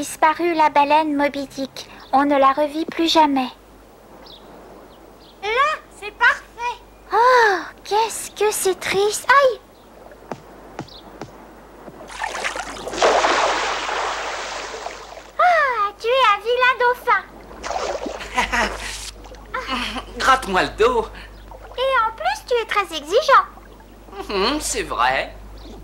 disparu la baleine Moby Dick. On ne la revit plus jamais. Là, c'est parfait. Oh, qu'est-ce que c'est triste. Aïe! Ah, tu es un vilain dauphin. Gratte-moi le dos. Et en plus, tu es très exigeant. C'est vrai.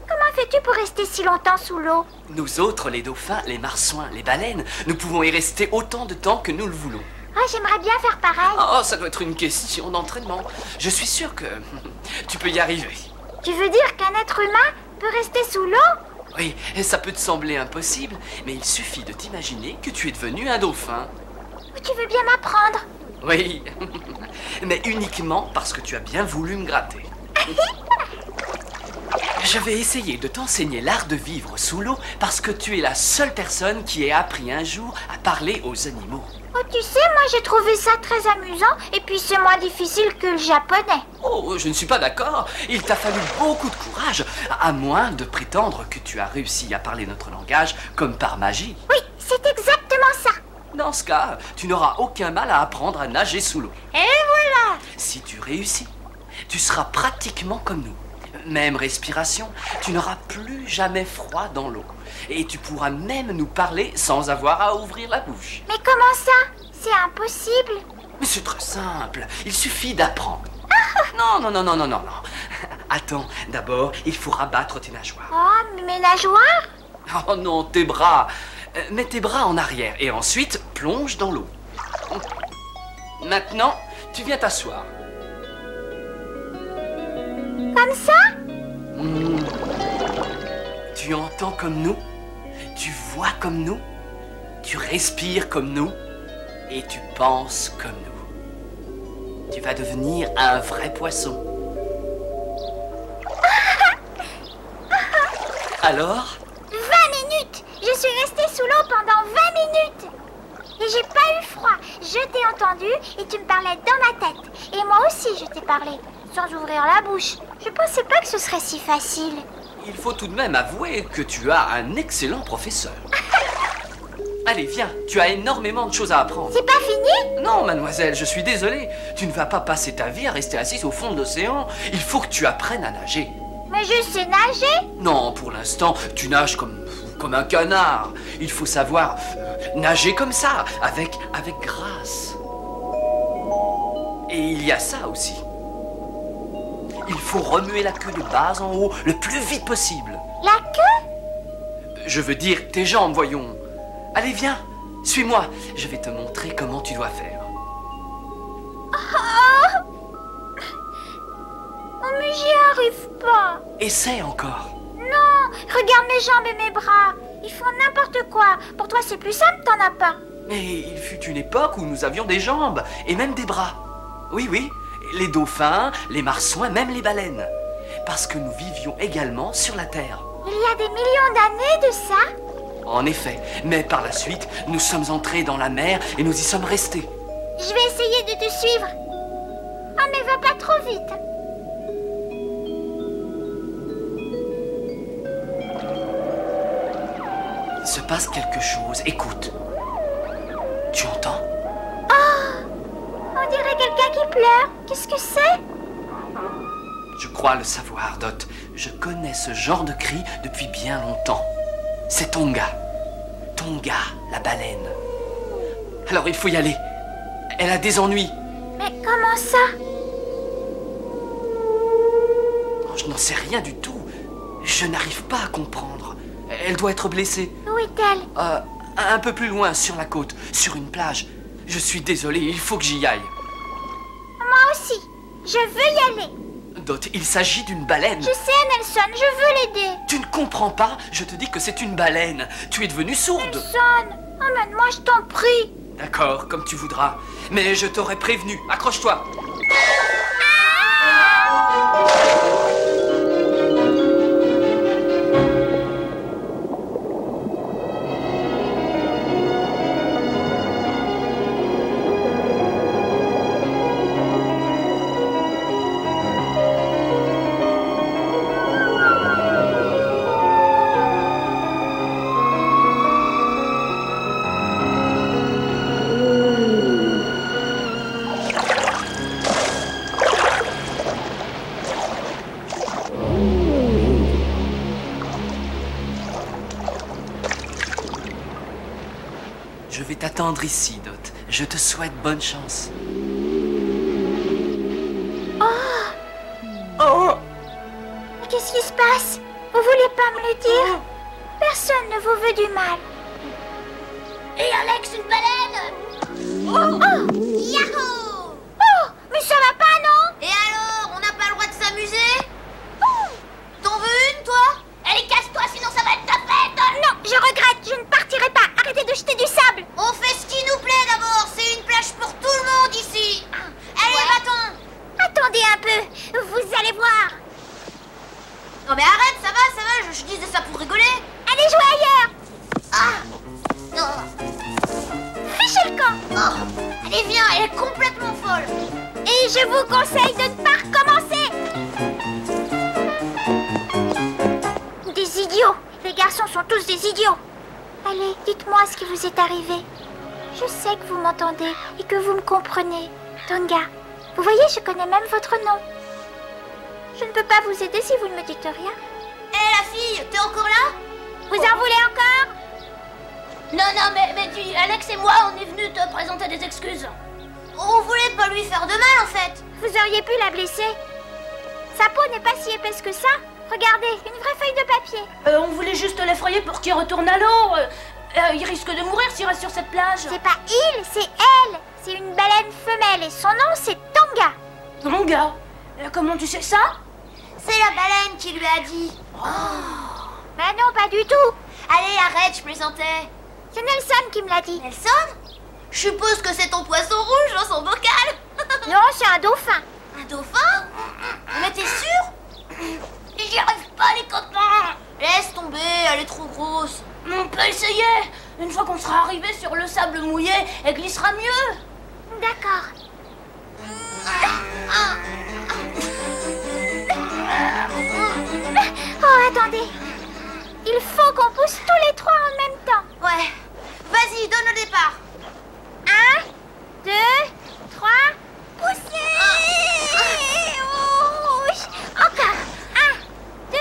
Comment fais-tu pour rester si longtemps sous l'eau? Nous autres, les dauphins, les marsouins, les baleines, nous pouvons y rester autant de temps que nous le voulons. Ah, j'aimerais bien faire pareil. Oh, ça doit être une question d'entraînement. Je suis sûr que tu peux y arriver. Tu veux dire qu'un être humain peut rester sous l'eau? Oui, ça peut te sembler impossible, mais il suffit de t'imaginer que tu es devenu un dauphin. Tu veux bien m'apprendre? Oui, mais uniquement parce que tu as bien voulu me gratter. Je vais essayer de t'enseigner l'art de vivre sous l'eau parce que tu es la seule personne qui ait appris un jour à parler aux animaux. Oh, tu sais, moi j'ai trouvé ça très amusant et puis c'est moins difficile que le japonais. Oh, je ne suis pas d'accord. Il t'a fallu beaucoup de courage, à moins de prétendre que tu as réussi à parler notre langage comme par magie. Oui, c'est exactement ça. Dans ce cas, tu n'auras aucun mal à apprendre à nager sous l'eau. Et voilà. Si tu réussis, tu seras pratiquement comme nous. Même respiration, tu n'auras plus jamais froid dans l'eau. Et tu pourras même nous parler sans avoir à ouvrir la bouche. Mais comment ça? C'est impossible. Mais c'est très simple, il suffit d'apprendre. Non, non, non, non, non, non, non. Attends, d'abord, il faut rabattre tes nageoires. Oh, mais mes nageoires? Oh non, tes bras. Mets tes bras en arrière et ensuite plonge dans l'eau. Maintenant, tu viens t'asseoir. Comme ça? Tu entends comme nous, tu vois comme nous, tu respires comme nous et tu penses comme nous. Tu vas devenir un vrai poisson. Alors? 20 minutes! Je suis restée sous l'eau pendant 20 minutes! Et j'ai pas eu froid. Je t'ai entendu et tu me parlais dans ma tête. Et moi aussi je t'ai parlé, sans ouvrir la bouche. Je pensais pas que ce serait si facile. Il faut tout de même avouer que tu as un excellent professeur. Allez, viens, tu as énormément de choses à apprendre. C'est pas fini? Non, mademoiselle, je suis désolé. Tu ne vas pas passer ta vie à rester assise au fond de l'océan. Il faut que tu apprennes à nager. Mais je sais nager. Non, pour l'instant, tu nages comme un canard. Il faut savoir nager comme ça, avec grâce. Et il y a ça aussi. Il faut remuer la queue de bas en haut le plus vite possible. La queue? Je veux dire tes jambes, voyons. Allez, viens, suis-moi. Je vais te montrer comment tu dois faire. Oh, mais j'y arrive pas. Essaie encore. Non, regarde mes jambes et mes bras. Ils font n'importe quoi. Pour toi, c'est plus simple, t'en as pas. Mais il fut une époque où nous avions des jambes et même des bras. Oui, oui, les dauphins, les marsouins, même les baleines. Parce que nous vivions également sur la Terre. Il y a des millions d'années de ça? En effet, mais par la suite, nous sommes entrés dans la mer et nous y sommes restés. Je vais essayer de te suivre. Oh, mais va pas trop vite. Il se passe quelque chose, écoute. Tu entends? On dirait quelqu'un qui pleure. Qu'est-ce que c'est? Je crois le savoir, Dot. Je connais ce genre de cri depuis bien longtemps. C'est Tonga. Tonga, la baleine. Alors il faut y aller. Elle a des ennuis. Mais comment ça? Oh, je n'en sais rien du tout. Je n'arrive pas à comprendre. Elle doit être blessée. Où est-elle? Un peu plus loin, sur la côte, sur une plage. Je suis désolé, il faut que j'y aille. Moi aussi. Je veux y aller. Dot, il s'agit d'une baleine. Je sais, Nelson, je veux l'aider. Tu ne comprends pas? Je te dis que c'est une baleine. Tu es devenue sourde. Nelson, emmène-moi, je t'en prie. D'accord, comme tu voudras. Mais je t'aurais prévenu. Accroche-toi. t'attendre ici, Dot. Je te souhaite bonne chance. Oh! Mais qu'est-ce qui se passe? Vous voulez pas me le dire? Personne ne vous veut du mal. Et Alex, une baleine! Oh! Yahoo! Oh! Mais ça va pas, non? Et alors, on n'a pas le droit de s'amuser? T'en veux une, toi? Allez, casse-toi, sinon ça va être ta fête! Non, je regrette, je ne partirai pas. Arrêtez de jeter du sable. On fait ce qui nous plaît d'abord, c'est une plage pour tout le monde ici! Allez, va-t'en! Attendez un peu, vous allez voir. Non mais arrête, ça va, je disais ça pour rigoler! Allez jouer ailleurs. Ah! Non! Fichez le camp. Oh! Allez, viens, elle est complètement folle! Et je vous conseille de ne pas recommencer. Des idiots. Les garçons sont tous des idiots. Allez, dites-moi ce qui vous est arrivé. Je sais que vous m'entendez et que vous me comprenez. Tonga, vous voyez, je connais même votre nom. Je ne peux pas vous aider si vous ne me dites rien. Hé, la fille, t'es encore là? Vous en voulez encore? Non, mais dis, Alex et moi, on est venus te présenter des excuses. On voulait pas lui faire de mal, en fait. Vous auriez pu la blesser. Sa peau n'est pas si épaisse que ça. Regardez, une vraie feuille de papier. On voulait juste l'effrayer pour qu'il retourne à l'eau. Il risque de mourir s'il reste sur cette plage. C'est pas il, c'est elle. C'est une baleine femelle et son nom c'est Tonga. Tonga? Comment tu sais ça? C'est la baleine qui lui a dit. Mais non, pas du tout. Allez, arrête, je plaisantais. C'est Nelson qui me l'a dit. Nelson? Je suppose que c'est ton poisson rouge dans son bocal. Non, c'est un dauphin. Un dauphin? Mais t'es sûr? J'y arrive pas, les copains. Laisse tomber, elle est trop grosse. On peut essayer. Une fois qu'on sera arrivé sur le sable mouillé, elle glissera mieux. D'accord. Oh, attendez. Il faut qu'on pousse tous les trois en même temps. Ouais. Vas-y, donne le départ. 1, 2, 3, poussez. Ouch. Encore. 1, 2,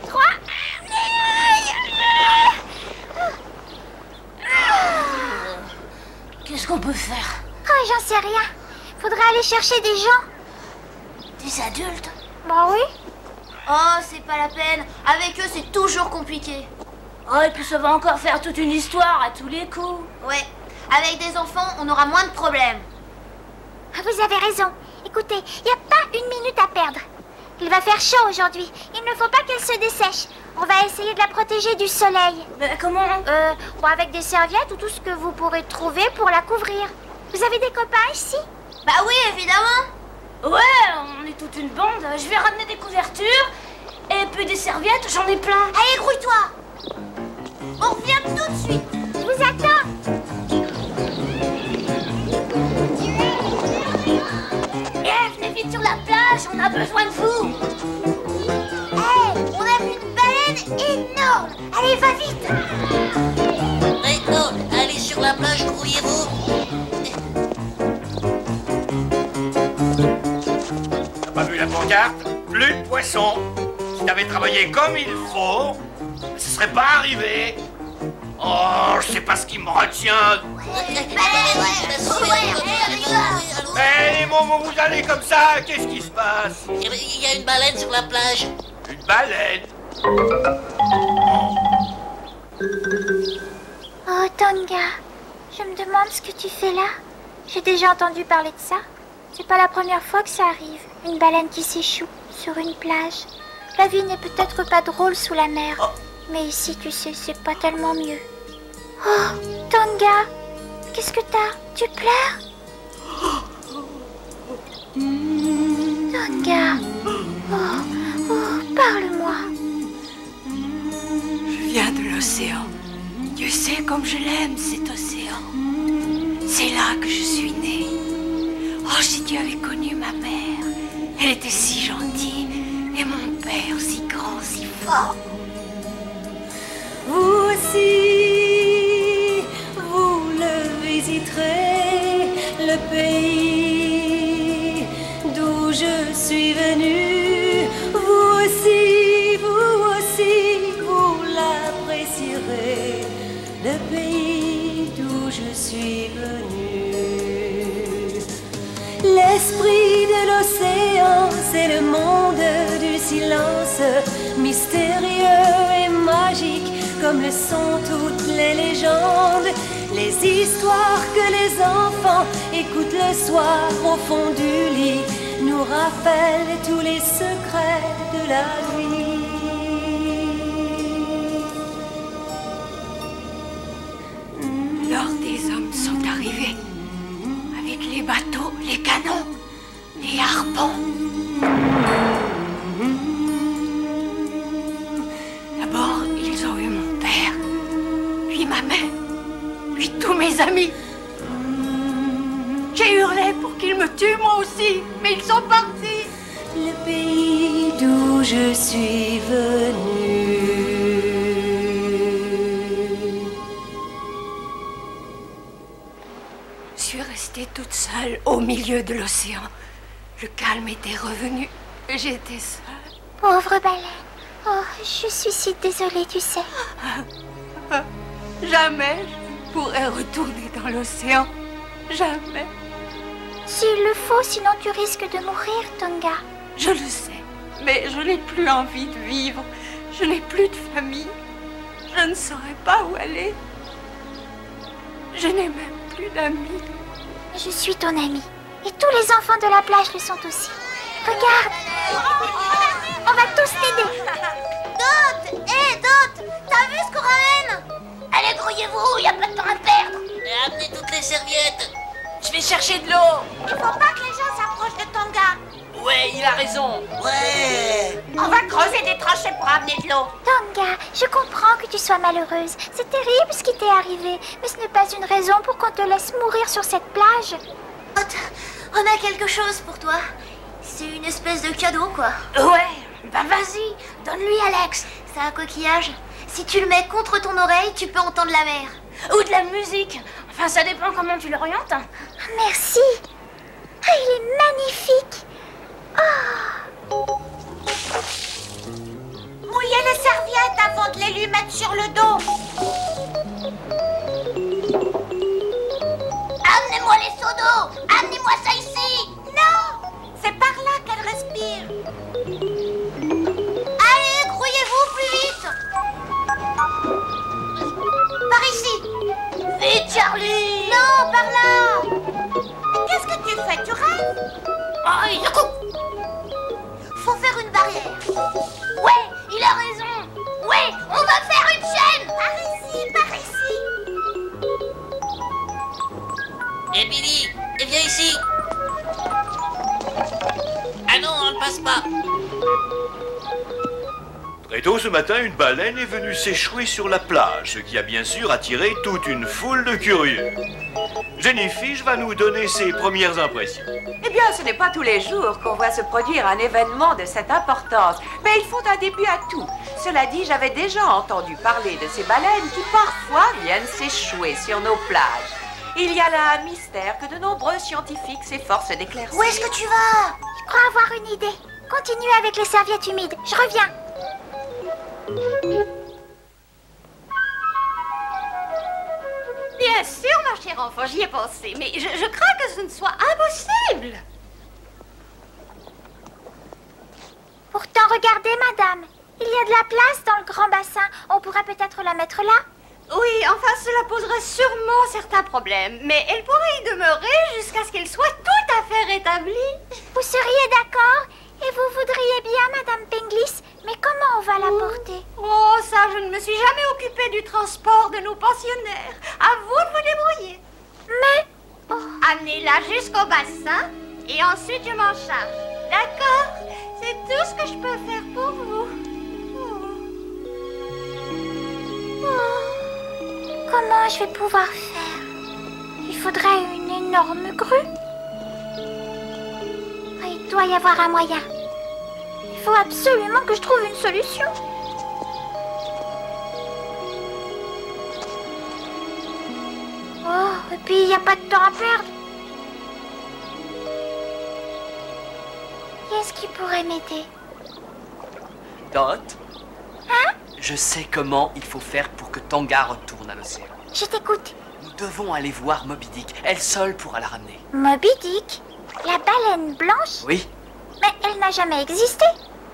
3. Qu'est-ce qu'on peut faire? Oh, j'en sais rien. Faudrait aller chercher des gens. Des adultes? Bah oui. Oh, c'est pas la peine. Avec eux, c'est toujours compliqué. Oh, et puis ça va encore faire toute une histoire à tous les coups. Ouais. Avec des enfants, on aura moins de problèmes. Vous avez raison. Écoutez, il n'y a pas une minute à perdre. Il va faire chaud aujourd'hui. Il ne faut pas qu'elle se dessèche. On va essayer de la protéger du soleil. Mais comment? Bon, avec des serviettes ou tout ce que vous pourrez trouver pour la couvrir. Vous avez des copains ici? Bah oui, évidemment. Ouais, on est toute une bande. Je vais ramener des couvertures. Et puis des serviettes, j'en ai plein. Allez, grouille-toi. On revient tout de suite. Je vous attends. Venez vite sur la plage, on a besoin de vous. Hey, on a vu une baleine énorme. Allez, va vite. D'accord, allez sur la plage, grouillez-vous. T'as pas vu la pancarte? Plus de poissons. Si t'avais travaillé comme il faut, ce serait pas arrivé. Oh, je sais pas ce qui me retient. Mais les moments où vous allez comme ça, qu'est-ce qui se passe? Il y a une baleine sur la plage. Une baleine? Oh, Tonga, je me demande ce que tu fais là. J'ai déjà entendu parler de ça. C'est pas la première fois que ça arrive. Une baleine qui s'échoue sur une plage. La vie n'est peut-être pas drôle sous la mer. Mais ici, tu sais, c'est pas tellement mieux. Oh, Tonga, qu'est-ce que t'as? Tu pleures? Tonga, parle-moi. Je viens de l'océan. Dieu sait comme je l'aime, cet océan. C'est là que je suis née. Oh, si tu avais connu ma mère. Elle était si gentille. Et mon père, si grand, si fort. Vous aussi, vous le visiterez, le pays d'où je suis venue. Vous aussi, vous l'apprécierez, le pays d'où je suis suis venue. L'esprit de l'océan, c'est le monde du silence, mystérieux et magique, comme le sont toutes les légendes. Les histoires que les enfants écoutent le soir au fond du lit nous rappellent tous les secrets de la nuit. Alors des hommes sont arrivés, avec les bateaux, les canons, les harpons. D'abord, ils ont eu mon père, puis ma mère, puis tous mes amis. J'ai hurlé pour qu'ils me tuent moi aussi, mais ils sont partis. Le pays d'où je suis venue. Je suis restée toute seule au milieu de l'océan. Le calme était revenu et j'étais seule. Pauvre baleine. Oh, je suis si désolée, tu sais. Jamais je pourrais retourner dans l'océan. Jamais. S'il le faut, sinon tu risques de mourir, Tonga. Je le sais, mais je n'ai plus envie de vivre. Je n'ai plus de famille. Je ne saurais pas où aller. Je n'ai même plus d'amis. Je suis ton amie. Et tous les enfants de la plage le sont aussi. Regarde. On va tous t'aider. Dot! Hé, Dot! T'as vu ce qu'on ramène? Allez, grouillez-vous, y a pas de temps à perdre. Et amenez toutes les serviettes. Je vais chercher de l'eau. Il faut pas que les gens s'approchent de Tonga. Ouais, il a raison. Ouais. On va creuser des tranchées pour amener de l'eau. Tonga, je comprends que tu sois malheureuse. C'est terrible ce qui t'est arrivé. Mais ce n'est pas une raison pour qu'on te laisse mourir sur cette plage. Dot, on a quelque chose pour toi. C'est une espèce de cadeau, quoi. Ouais, bah vas-y, donne-lui Alex. C'est un coquillage. Si tu le mets contre ton oreille, tu peux entendre la mer. Ou de la musique. Enfin, ça dépend comment tu l'orientes. Merci. Ah, il est magnifique. Mouillez les serviettes avant de les lui mettre sur le dos. Amenez-moi les seaux d'eau. Amenez-moi ça ici. Non, c'est par là qu'elle respire. Allez, grouillez-vous plus vite. Par ici. Vite, Charlie. Non, par là. Mais qu'est-ce que tu fais? Tu rêves? Oh, il le coupe. Faut faire une barrière. Ouais, il a raison. Ouais, on va faire une chaîne. Par ici, par ici. Et Billy, viens ici. Ah non, on ne passe pas. Très tôt ce matin, une baleine est venue s'échouer sur la plage, ce qui a bien sûr attiré toute une foule de curieux. Jenny Fish va nous donner ses premières impressions. Eh bien, ce n'est pas tous les jours qu'on voit se produire un événement de cette importance. Mais ils font un début à tout. Cela dit, j'avais déjà entendu parler de ces baleines qui parfois viennent s'échouer sur nos plages. Il y a là un mystère que de nombreux scientifiques s'efforcent d'éclaircir. Où est-ce que tu vas? Je crois avoir une idée. Continue avec les serviettes humides. Je reviens. Bien sûr, ma chère enfant, j'y ai pensé, mais je crains que ce ne soit impossible. Pourtant, regardez, madame. Il y a de la place dans le grand bassin. On pourrait peut-être la mettre là. Oui, enfin, cela poserait sûrement certains problèmes, mais elle pourrait y demeurer jusqu'à ce qu'elle soit tout à fait rétablie. Vous seriez d'accord? Et vous voudriez bien, madame Penglis. Mais comment on va la porter? Oh, ça, je ne me suis jamais occupée du transport de nos pensionnaires. À vous de vous débrouiller. Mais... Amenez-la jusqu'au bassin et ensuite je m'en charge. D'accord? C'est tout ce que je peux faire pour vous. Comment je vais pouvoir faire? Il faudrait une énorme grue. Il doit y avoir un moyen. Il faut absolument que je trouve une solution. Oh, et puis il n'y a pas de temps à perdre. Qui est-ce qui pourrait m'aider? Dot, Hein? je sais comment il faut faire pour que Tonga retourne à l'océan. Je t'écoute. Nous devons aller voir Moby Dick. Elle seule pourra la ramener. Moby Dick? La baleine blanche? Oui. Mais elle n'a jamais existé.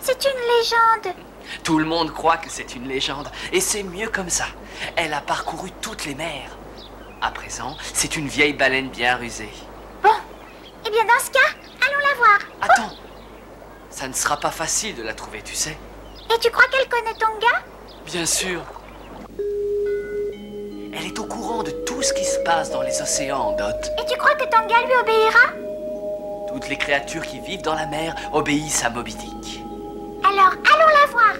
C'est une légende. Tout le monde croit que c'est une légende. Et c'est mieux comme ça. Elle a parcouru toutes les mers. À présent, c'est une vieille baleine bien rusée. Bon. Eh bien, dans ce cas, allons la voir. Attends. Ça ne sera pas facile de la trouver, tu sais. Et tu crois qu'elle connaît Tonga? Bien sûr. Elle est au courant de tout ce qui se passe dans les océans, Dot. Et tu crois que Tonga lui obéira? Toutes les créatures qui vivent dans la mer obéissent à Moby Dick. Alors, allons la voir.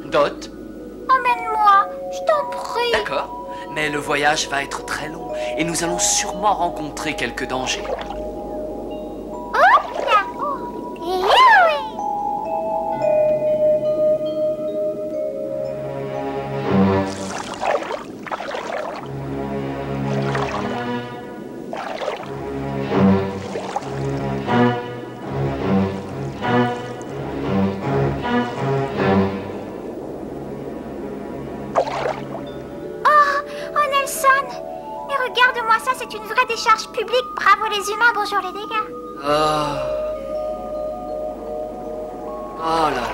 Dot? Emmène-moi, je t'en prie. D'accord. Mais le voyage va être très long et nous allons sûrement rencontrer quelques dangers. Hop là. Youi. Regarde-moi ça, c'est une vraie décharge publique. Bravo les humains, bonjour les dégâts. Oh là là.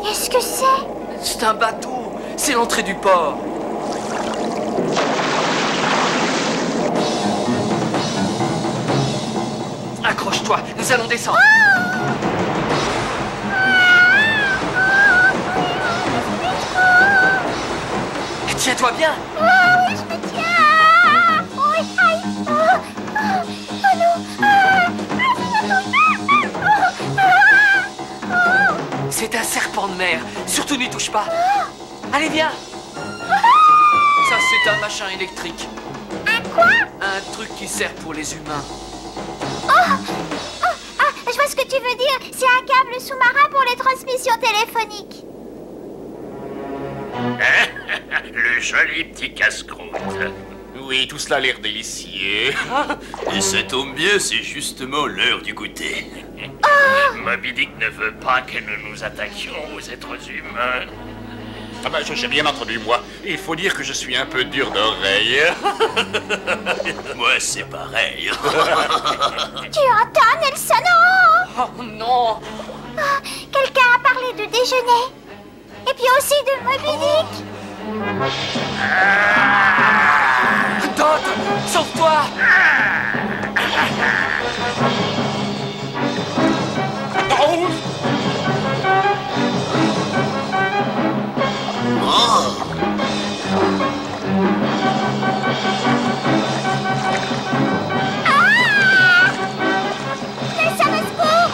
Qu'est-ce que c'est? C'est un bateau. C'est l'entrée du port. Accroche-toi, nous allons descendre. Tiens-toi bien. Oui, je me tiens. Oui, aïe. Oh non. C'est un serpent de mer. Surtout n'y touche pas. Allez, viens. Ça, c'est un machin électrique. Un quoi? Un truc qui sert pour les humains. Je vois ce que tu veux dire. C'est un câble sous-marin pour les transmissions téléphoniques. Le joli petit casse-croûte. Oui, tout cela a l'air délicieux. Et ça tombe bien, c'est justement l'heure du goûter. Moby Dick ne veut pas que nous nous attaquions aux êtres humains. Ah ben, j'ai bien entendu, moi. Il faut dire que je suis un peu dur d'oreille. Moi, c'est pareil. Tu entends, Nelson? Oh non. Quelqu'un a parlé de déjeuner. Et puis aussi de Moby Dick. Dot, sauve-toi. Nelson, au secours.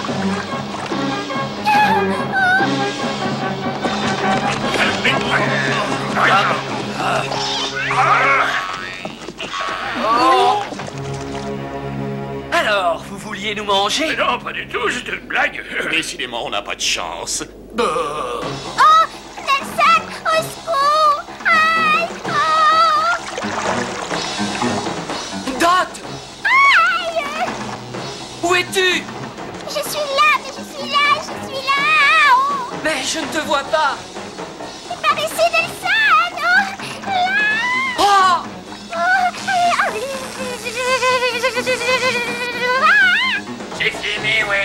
Alors, vous vouliez nous manger? Mais non, pas du tout, c'est une blague. Décidément, on n'a pas de chance. Oh, Nelson, au secours. Aïe. Dot, Aïe. où es-tu? Je suis là, mais je suis là. Oh. Mais je ne te vois pas. C'est par ici, Nelson. Oh, là. Oh! C'est fini, oui.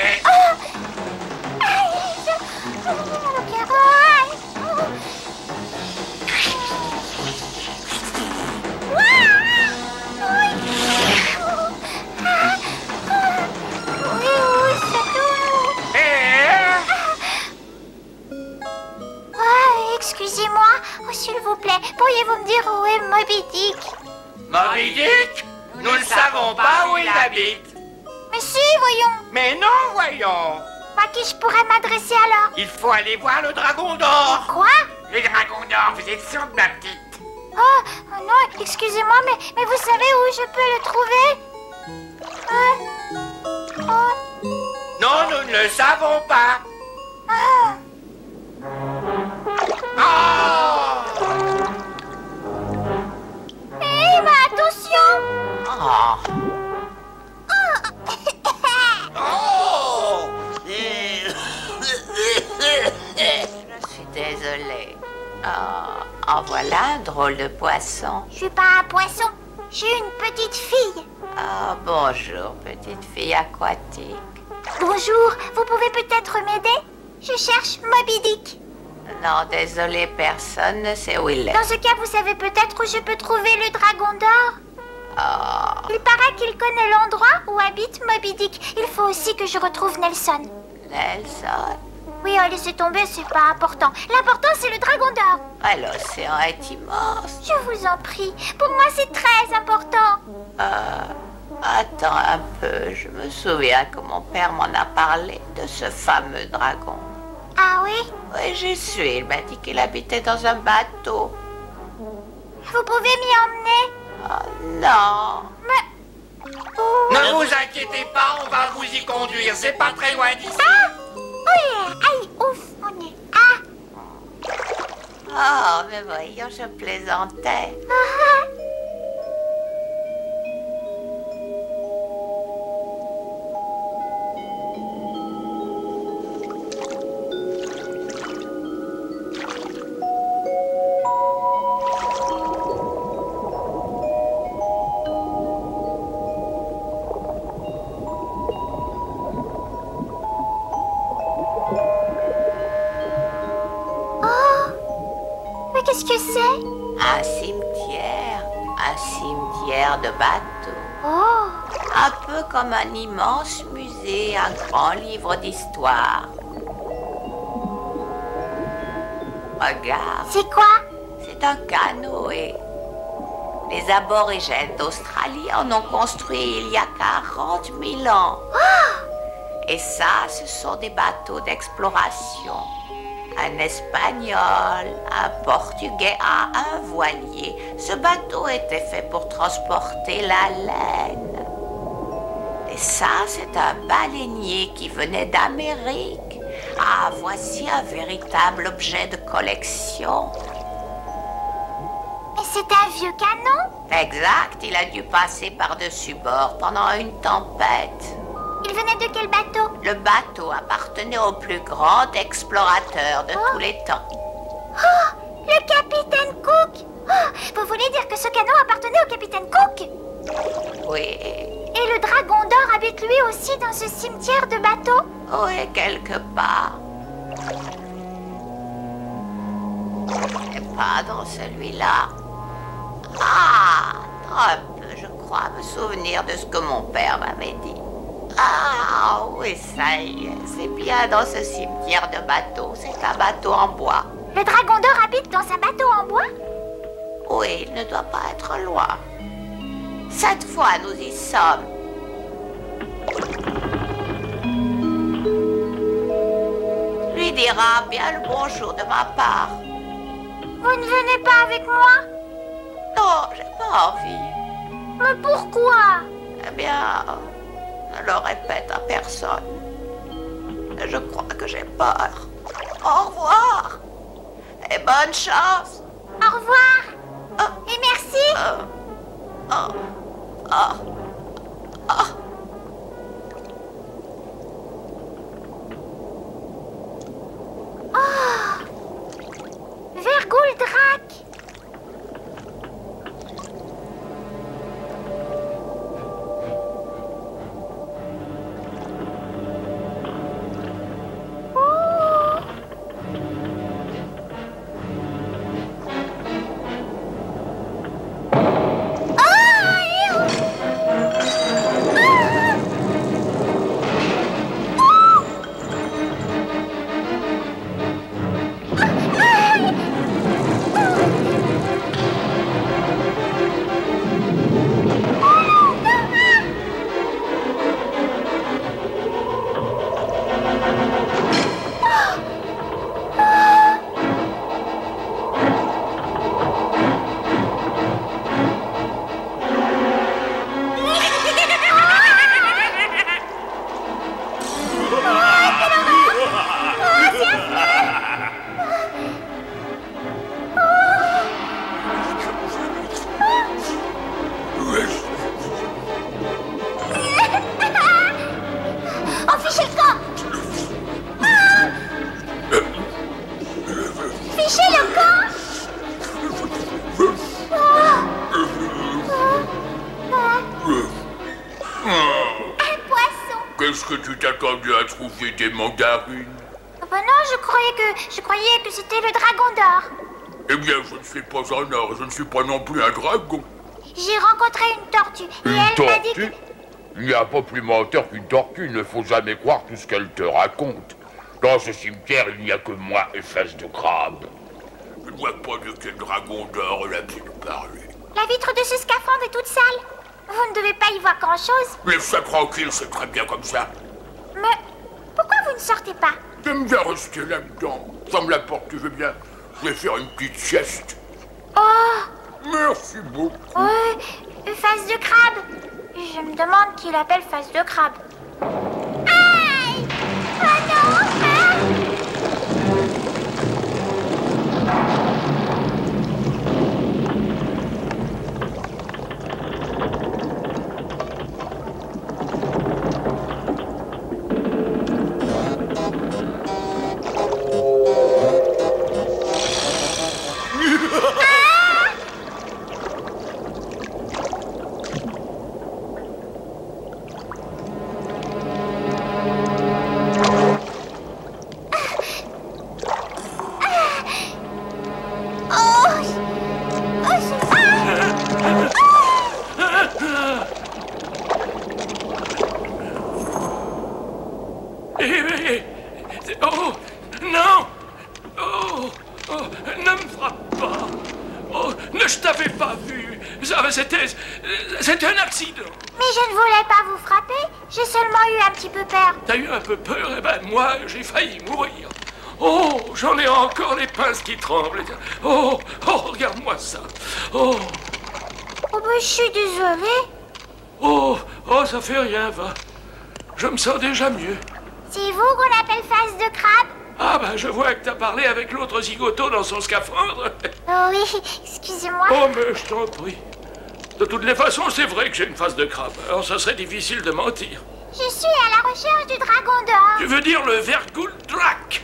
Excusez-moi, oh, s'il vous plaît, pourriez-vous me dire où est Moby Dick? Moby Dick? Nous ne savons pas où il habite. Mais si, voyons. Mais non, voyons. À qui je pourrais m'adresser alors? Il faut aller voir le dragon d'or. Quoi? Le dragon d'or, vous êtes sûre de ma petite? Oh non, excusez-moi, mais vous savez où je peux le trouver? Non, nous ne le savons pas. Hé, mais attention! Je suis désolée. En voilà hein, drôle de poisson. Je suis pas un poisson, je suis une petite fille. Ah, bonjour, petite fille aquatique. Bonjour, vous pouvez peut-être m'aider? Je cherche Moby Dick. Non, désolé, personne ne sait où il est. Dans ce cas, vous savez peut-être où je peux trouver le dragon d'or? Oh. Il paraît qu'il connaît l'endroit où habite Moby Dick. Il faut aussi que je retrouve Nelson. Nelson? Oui, laissez tomber, c'est pas important. L'important, c'est le dragon d'or. Ah, l'océan est immense. Je vous en prie. Pour moi, c'est très important. Attends un peu. Je me souviens que mon père m'en a parlé de ce fameux dragon. Ah oui? Oui, j'y suis. Il m'a dit qu'il habitait dans un bateau. Vous pouvez m'y emmener? Oh, non. Mais... Ne vous inquiétez pas, on va vous y conduire. C'est pas très loin d'ici. Ah! Oh yeah! Aïe, ouf, on est... Ah! Oh, mais voyons, je plaisantais. Qu'est-ce que c'est? Un cimetière de bateaux. Oh! Un peu comme un immense musée, un grand livre d'histoire. Regarde. C'est quoi? C'est un canoë. Les aborigènes d'Australie en ont construit il y a 40 000 ans. Oh! Et ça, ce sont des bateaux d'exploration. Un espagnol, un portugais a un voilier. Ce bateau était fait pour transporter la laine. Et ça, c'est un baleinier qui venait d'Amérique. Ah, voici un véritable objet de collection. Et c'est un vieux canon? Exact, il a dû passer par-dessus bord pendant une tempête. Il venait de quel bateau? Le bateau appartenait au plus grand explorateur de tous les temps. Oh! Le capitaine Cook! Oh! Vous voulez dire que ce canot appartenait au capitaine Cook? Oui. Et le dragon d'or habite lui aussi dans ce cimetière de bateaux? Oui, quelque part. Et pas dans celui-là. Ah! Un peu, je crois me souvenir de ce que mon père m'avait dit. Ah oui, ça y est, c'est bien dans ce cimetière de bateaux. C'est un bateau en bois. Le dragon d'or habite dans un bateau en bois? Oui, il ne doit pas être loin. Cette fois, nous y sommes. Lui dira bien le bonjour de ma part. Vous ne venez pas avec moi? Non, j'ai pas envie. Mais pourquoi? Eh bien... ne le répète à personne. Je crois que j'ai peur. Au revoir. Et bonne chance. Au revoir. Et merci. Vergouldrak. Est-ce que tu t'attendais à trouver des mandarines? Ben non, je croyais que c'était le dragon d'or. Eh bien, je ne suis pas un or, je ne suis pas non plus un dragon. J'ai rencontré une tortue et elle m'a dit que... Il n'y a pas plus menteur qu'une tortue, il ne faut jamais croire tout ce qu'elle te raconte. Dans ce cimetière, il n'y a que moi et Face de Crabe. Je ne vois pas de quel dragon d'or elle a pu nous parler. La vitre de ce scaphandre est toute sale. Vous ne devez pas y voir grand-chose. Laisse ça tranquille, c'est très bien comme ça. Mais pourquoi vous ne sortez pas? J'aime bien rester là-dedans. Ferme la porte, tu veux bien? Je vais faire une petite sieste. Oh! Merci beaucoup. Face de Crabe. Je me demande qui l'appelle Face de Crabe. Aïe! Oh non! Oh, non! Oh, ne me frappe pas! Oh, je t'avais pas vu! C'était un accident! Mais je ne voulais pas vous frapper, j'ai seulement eu un petit peu peur. T'as eu un peu peur? Eh ben, moi, j'ai failli mourir. Oh, j'en ai encore les pinces qui tremblent. Oh, regarde-moi ça. Oh, ben, je suis désolée. Oh, ça fait rien, va. Je me sens déjà mieux. C'est vous qu'on appelle Face de Crabe? Ah ben, je vois que t'as parlé avec l'autre zigoto dans son scaphandre. Oh oui, excusez-moi. Oh, mais je t'en prie. De toutes les façons, c'est vrai que j'ai une face de crabe. Alors, ça serait difficile de mentir. Je suis à la recherche du dragon d'or. Tu veux dire le Verguldrak?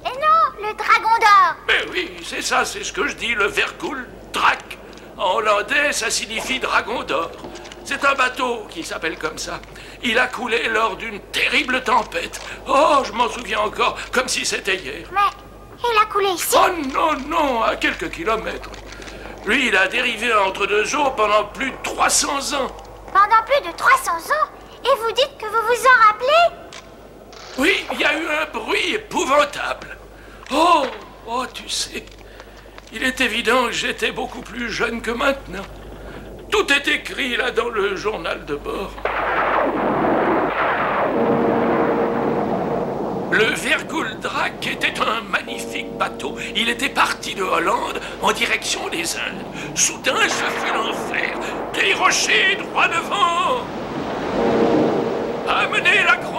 Et non, le dragon d'or. Mais oui, c'est ça, c'est ce que je dis, le Verguldrak. En hollandais, ça signifie dragon d'or. C'est un bateau qui s'appelle comme ça. Il a coulé lors d'une terrible tempête. Oh, je m'en souviens encore, comme si c'était hier. Mais il a coulé ici? Oh non, non, à quelques kilomètres. Lui, il a dérivé entre deux eaux pendant plus de 300 ans. Pendant plus de 300 ans? Et vous dites que vous vous en rappelez? Oui, il y a eu un bruit épouvantable. Oh, tu sais, il est évident que j'étais beaucoup plus jeune que maintenant. Tout est écrit là dans le journal de bord. Le Verguldrak était un magnifique bateau. Il était parti de Hollande en direction des Indes. Soudain, ce fut l'enfer. Des rochers droit devant. Amenez la croix.